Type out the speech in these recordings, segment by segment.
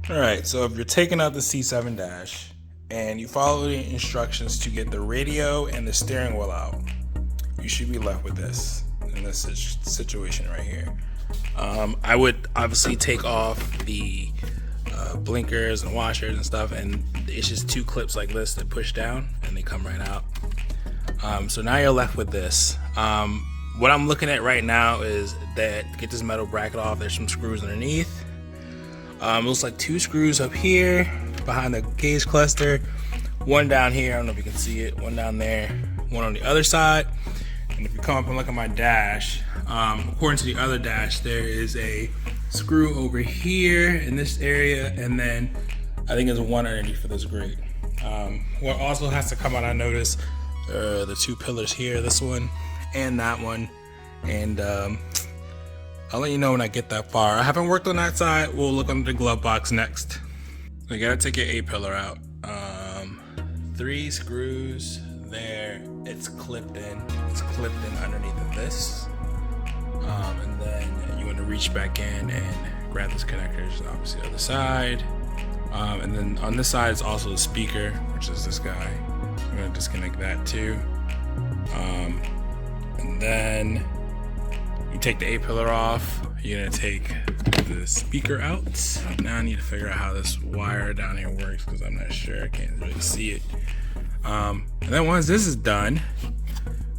Alright, so if you're taking out the C7 dash and you follow the instructions to get the radio and the steering wheel out, you should be left with this in this situation right here. I would obviously take off the blinkers and washers and stuff, and it's just two clips like this that push down and they come right out. So now you're left with this. What I'm looking at right now is that to get this metal bracket off, there's some screws underneath. It looks like two screws up here behind the gauge cluster, one down here, I don't know if you can see it, one down there, one on the other side. And if you come up and look at my dash, according to the other dash, there is a screw over here in this area, and then I think there's one underneath for this grate. What also has to come out, I noticed, the two pillars here, this one and that one, and I'll let you know when I get that far. I haven't worked on that side. We'll look under the glove box next. So you gotta take your A pillar out. 3 screws there. It's clipped in. It's clipped in underneath of this. And then you want to reach back in and grab this connector. Obviously the other side. And then on this side is also the speaker, which is this guy. I'm gonna disconnect that too. And then you take the A pillar off. You're gonna take the speaker out. Now I need to figure out how this wire down here works because I'm not sure. I can't really see it. And then once this is done,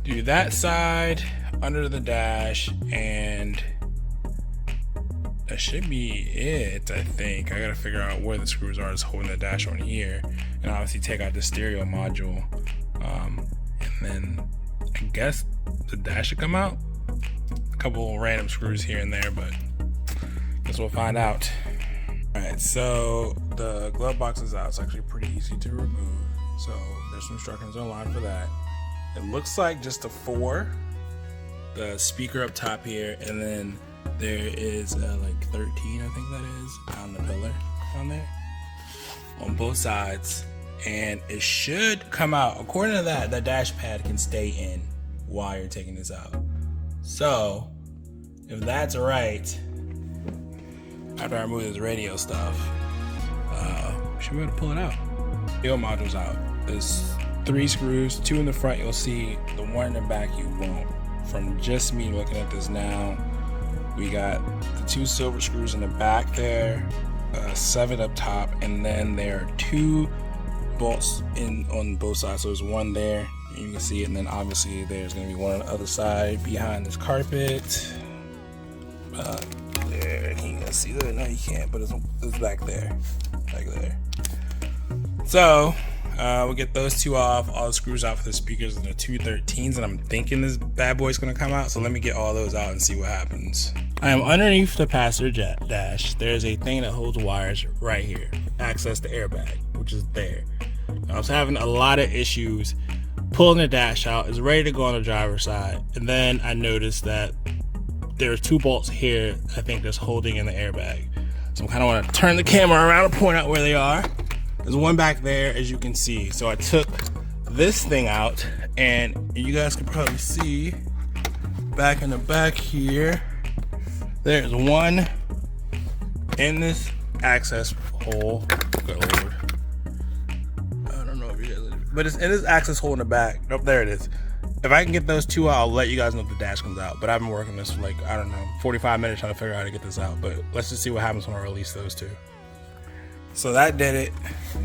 do that side under the dash, and that should be it, I think. I gotta figure out where the screws are. It's holding the dash on here, and obviously take out the stereo module. And then I guess the dash should come out. A couple random screws here and there, but guess we'll find out. Alright, so the glove box is out. It's actually pretty easy to remove. So there's some instructions online for that. It looks like just a 4. The speaker up top here, and then there is like 13, I think that is, on the pillar down there on both sides. And it should come out. According to that, the dash pad can stay in while you're taking this out. So if that's right, after I remove this radio stuff, we should be able to pull it out. Stereo module's out. There's 3 screws, 2 in the front you'll see, the one in the back you won't. From just me looking at this now, we got the 2 silver screws in the back there, 7 up top, and then there are 2 bolts in on both sides. So there's one there, you can see it, and then obviously there's going to be one on the other side behind this carpet. There, you can see that. No, you can't, but it's back there, like there. So we'll get those 2 off, all the screws out for the speakers and the 2 13s, and I'm thinking this bad boy's gonna come out, so let me get all those out and see what happens. I am underneath the passenger dash. There's a thing that holds wires right here, access the airbag, which is there. I was having a lot of issues pulling the dash out. It's ready to go on the driver's side, and then I noticed that there's 2 bolts here, I think, that's holding in the airbag. So I kind of want to turn the camera around and point out where they are. There's one back there, as you can see. So I took this thing out, and you guys can probably see back in the back here, there's one in this access hole. Good Lord. I don't know if you guys, but it's in this access hole in the back. Oh, there it is. If I can get those 2 out, I'll let you guys know if the dash comes out. But I've been working this for like, I don't know, 45 minutes trying to figure out how to get this out. But let's just see what happens when I release those 2. So that did it.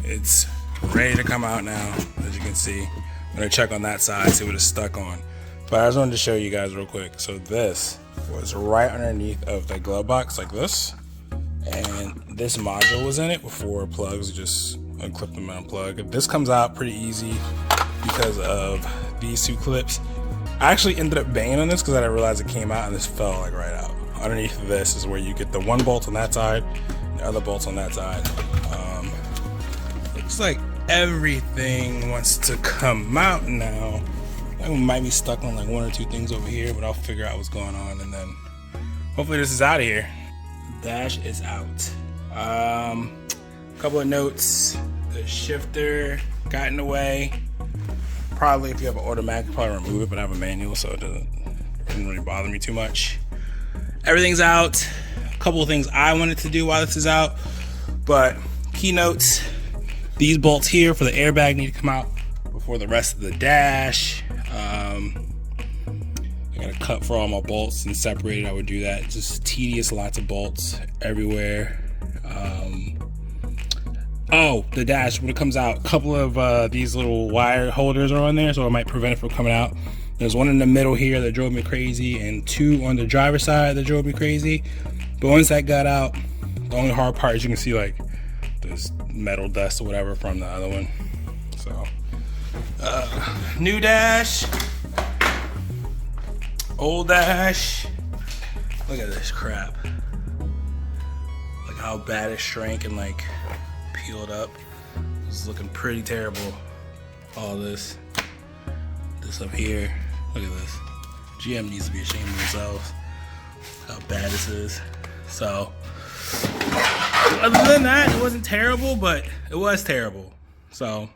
It's ready to come out now, as you can see. I'm gonna check on that side, see what it's stuck on. But I just wanted to show you guys real quick. So this was right underneath of the glove box like this. And this module was in it before plugs, just unclip them and unplug. This comes out pretty easy because of these 2 clips. I actually ended up banging on this because I didn't realize it came out, and this fell like right out. Underneath of this is where you get the 1 bolt on that side, and the other bolts on that side. Looks like everything wants to come out now. I might be stuck on like 1 or 2 things over here, but I'll figure out what's going on, and then hopefully this is out of here. Dash is out. Couple of notes. The shifter got in the way. Probably if you have an automatic, probably remove it, but I have a manual, so it didn't really bother me too much. Everything's out. A couple of things I wanted to do while this is out. But keynotes, these bolts here for the airbag need to come out before the rest of the dash. I got a cut for all my bolts and separated. I would do that. Just tedious, lots of bolts everywhere. Oh, the dash, when it comes out, a couple of these little wire holders are on there, so it might prevent it from coming out. There's one in the middle here that drove me crazy, and two on the driver's side that drove me crazy. But once that got out, the only hard part is you can see like this metal dust or whatever from the other one. So, new dash, old dash. Look at this crap. Like how bad it shrank and like peeled up. It's looking pretty terrible. All this up here. Look at this. GM needs to be ashamed of themselves. How bad this is. So, other than that, it wasn't terrible, but it was terrible. So,